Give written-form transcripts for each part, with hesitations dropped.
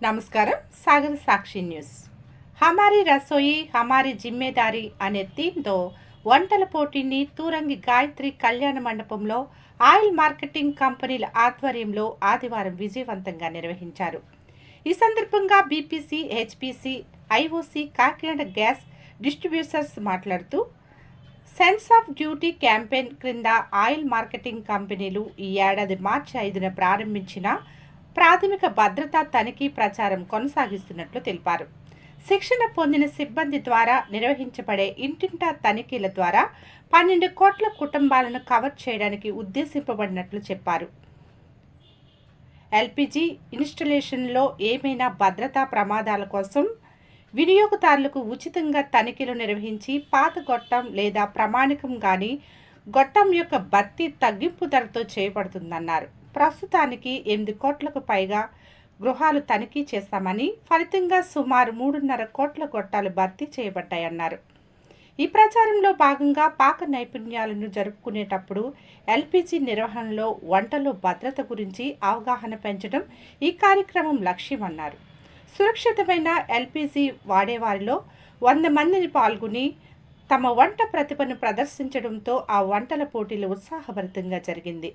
నమస్కారం. సాగర్ సాక్షి న్యూస్. హమారీ రసోయి హమారీ జిమ్మేదారీ అనే థీమ్తో వంటల పోటీని తూరంగి గాయత్రి కళ్యాణ మండపంలో ఆయిల్ మార్కెటింగ్ కంపెనీల ఆధ్వర్యంలో ఆదివారం విజయవంతంగా నిర్వహించారు. ఈ సందర్భంగా BPC, HPC, IOC Kakinada gas distributors మాట్లాడుతూ సెన్స్ ఆఫ్ డ్యూటీ క్యాంపెయిన్ క్రింద ఆయిల్ మార్కెటింగ్ కంపెనీలు ఈ ఏడాది మార్చి 5న ప్రారంభించిన ప్రాథమిక భద్రతా తనిఖీ ప్రచారం కొనసాగిస్తున్నట్లు తెలిపారు. శిక్షణ పొందిన సిబ్బంది ద్వారా నిర్వహించబడే ఇంటింటా తనిఖీల ద్వారా 12 కోట్ల కుటుంబాలను కవర్ చేయడానికి ఉద్దేశింపబడినట్లు చెప్పారు. ఎల్పీజీ ఇన్స్టలేషన్లో ఏమైనా భద్రతా ప్రమాదాల కోసం వినియోగదారులకు ఉచితంగా తనిఖీలు నిర్వహించి పాత గొట్టం లేదా ప్రామాణికం గాని గొట్టం యొక్క భర్తీ తగ్గింపు ధరతో చేయబడుతుందన్నారు. ప్రస్తుతానికి 8 కోట్లకు పైగా గృహాలు తనిఖీ చేస్తామని, ఫలితంగా సుమారు 3.5 కోట్ల గొట్టాలు భర్తీ చేయబడ్డాయన్నారు. ఈ ప్రచారంలో భాగంగా పాక నైపుణ్యాలను జరుపుకునేటప్పుడు ఎల్పీజీ నిర్వహణలో వంటలో భద్రత గురించి అవగాహన పెంచడం ఈ కార్యక్రమం లక్ష్యమన్నారు. సురక్షితమైన ఎల్పీజీ వాడేవారిలో 100 మందిని పాల్గొని తమ వంట ప్రతిభను ప్రదర్శించడంతో ఆ వంటల పోటీలు ఉత్సాహభరితంగా జరిగింది.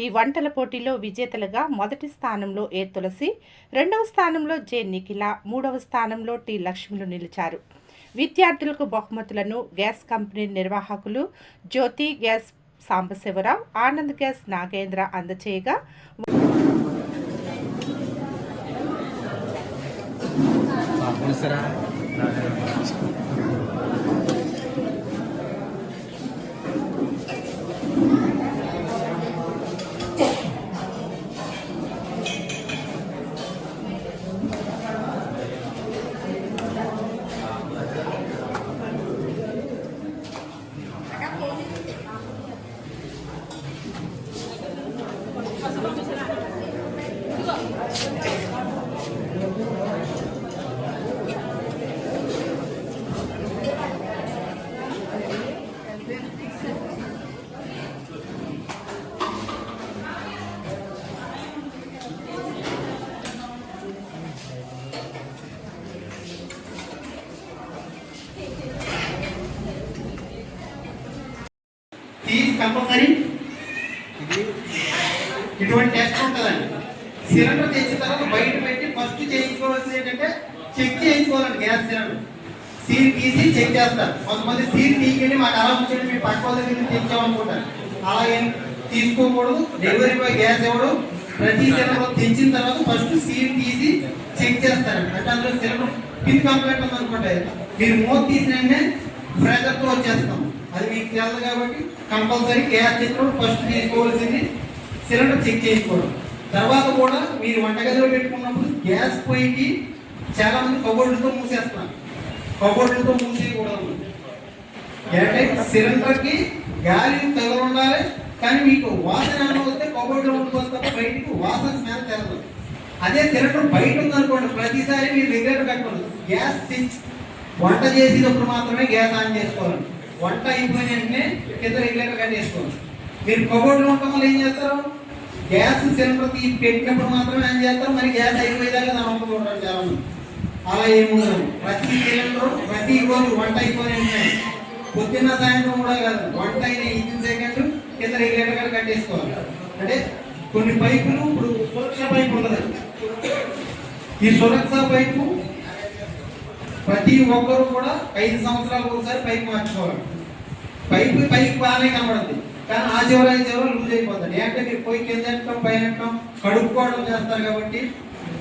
ఈ వంటల పోటీలో విజేతలుగా మొదటి స్థానంలో ఏ తులసి, 2వ స్థానంలో జె నిఖిల, 3వ స్థానంలో టి లక్ష్మిలు నిలిచారు. విద్యార్థులకు బహుమతులను గ్యాస్ కంపెనీ నిర్వాహకులు జ్యోతి గ్యాస్ సాంబశివరావు, ఆనంద్ గ్యాస్ నాగేంద్ర అందచేయగా కంపల్సరీ ఇటువంటి టెస్ట్ ఉంటుందండి. సిలిండర్ తెచ్చిన తర్వాత బయట పెట్టి ఫస్ట్ చేయించుకోవాల్సింది ఏంటంటే చెక్ చేయించుకోవాలండి. గ్యాస్ సిలిండర్ సీల్ తీసి చెక్ చేస్తారు. కొంతమంది సీల్ తీయండి మాకు అలా ఉంచండి మీ పక్క వాళ్ళ దగ్గర తెచ్చామనుకుంటారు. అలా ఏం తీసుకోకూడదు. డెలివరీ బాయ్ గ్యాస్ ఇవ్వడం, ప్రతి సిలిండర్ తెచ్చిన తర్వాత ఫస్ట్ సీల్ తీసి చెక్ చేస్తారండి. అంటే అందులో సిలిండర్ పిన్ కంప్లైంట్ ఉందనుకోండి, మీరు మూత తీసిన ప్రెజర్తో వచ్చేస్తాం. అది మీకు తెలియదు కాబట్టి కంపల్సరీ గ్యాస్ తెచ్చినప్పుడు ఫస్ట్ తీసుకోవాల్సింది సిలిండర్ చెక్ చేసుకోవడం. తర్వాత కూడా మీరు వంటగదిలో పెట్టుకున్నప్పుడు గ్యాస్ పొయ్యికి చాలా మంది కబోర్డులతో మూసేస్తున్నారు. కబోర్డులతో మూసేయకూడదు. అంటే సిలిండర్కి గాలి తగలు ఉండాలి, కానీ మీకు వాసన వస్తే కబోర్డులో ఉంటుంది తప్ప బయటికి వాసన స్మెల్ తెలదు. అదే సిలిండర్ బయట ఉందనుకోండి, ప్రతిసారి మీరు రెగ్యులేటర్ కట్టకూడదు. గ్యాస్ స్విచ్ వంట చేసేటప్పుడు మాత్రమే గ్యాస్ ఆన్ చేసుకోవాలి. వంట అయిపోయిన వెంటనే కింద రెగ్యులేటర్ కట్టేసుకోవాలి. మీరు కబోర్డులో ఉండటం వల్ల ఏం చేస్తారు, గ్యాస్ సిలిండర్ తీసి పెట్టినప్పుడు మాత్రమే ఆన్ చేస్తారు. మరి గ్యాస్ అయిపోయేదాకా దాని వంట చూడడం చాలా మంది. అలా ఏముండదు. ప్రతి సిలిండర్ ప్రతి రోజు వంట అయిపోయిన వెంటనే పొద్దున్న సాయంత్రం కూడా కాదు, వంట అయిన 5 సెకండ్ కింద రెగ్యులేటర్ కూడా కట్టేసుకోవాలి. అంటే కొన్ని పైపులు ఇప్పుడు సురక్ష పైపు ఉండదు. ఈ సురక్ష పైపు ప్రతి ఒక్కరు కూడా 5 సంవత్సరాలకు ఒకసారి పైపు మార్చుకోవాలి. పైకి బాగానే కనబడుతుంది, కానీ ఆ చివర లూజ్ అయిపోతుంది. అంటే మీరు పొయ్యి కింద పైన కడుక్కోవడం చేస్తారు కాబట్టి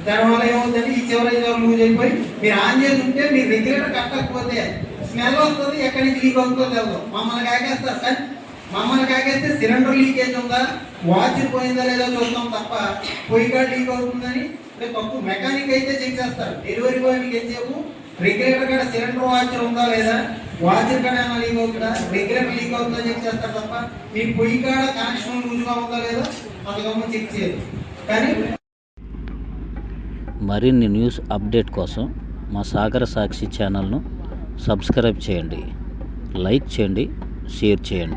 దానివల్ల ఏమవుతుంది, ఈ చివర లూజ్ అయిపోయి మీరు ఆన్ చేసి ఉంటే మీరు రెగ్యులేటర్ కట్టకపోతే స్మెల్ వస్తుంది. ఎక్కడి నుంచి లీక్ అవుతుందో తెలియదు. మమ్మల్ని కాకేస్తారు. కానీ మమ్మల్ని కాకేస్తే సిలిండర్ లీకేజ్ ఉందా, వాచ్ పోయిందా లేదా చూస్తాం తప్ప పొయ్యి కాడ లీక్ అవుతుందని తప్పు. మెకానిక్ అయితే చెక్ చేస్తారు. డెలివరీ బాయ్ మీకు ఏం చెప్పు, రెగ్యులేటర్ కాడ సిలిండర్ వాచర్ ఉందా లేదా, వాచర్ కాడ ఏమైనా లీక్ అవుతుందా, రెగ్యులేటర్ లీక్ అవుతుందా చెక్ చేస్తారు తప్ప మీ పొయ్యి కాడ కనెక్షన్ లూజ్గా ఉందా లేదా అంతకమ్మ చెక్ చేయదు. కానీ మరిన్ని న్యూస్ అప్డేట్ కోసం మా సాగర సాక్షి ఛానల్ను సబ్స్క్రైబ్ చేయండి, లైక్ చేయండి, షేర్ చేయండి.